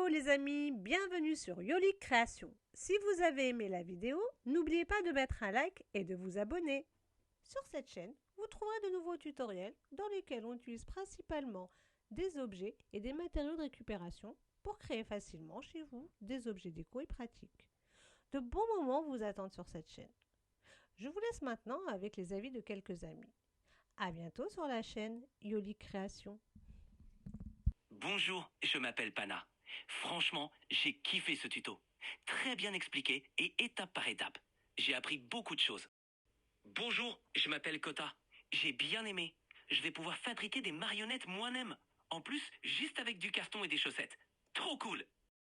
Hello les amis, bienvenue sur Yoli Création. Si vous avez aimé la vidéo, n'oubliez pas de mettre un like et de vous abonner. Sur cette chaîne, vous trouverez de nouveaux tutoriels dans lesquels on utilise principalement des objets et des matériaux de récupération pour créer facilement chez vous des objets déco et pratiques. De bons moments vous attendent sur cette chaîne. Je vous laisse maintenant avec les avis de quelques amis. À bientôt sur la chaîne Yoli Création. Bonjour, je m'appelle Pana. Franchement, j'ai kiffé ce tuto. Très bien expliqué et étape par étape. J'ai appris beaucoup de choses. Bonjour, je m'appelle Kota. J'ai bien aimé. Je vais pouvoir fabriquer des marionnettes moi-même. En plus, juste avec du carton et des chaussettes. Trop cool!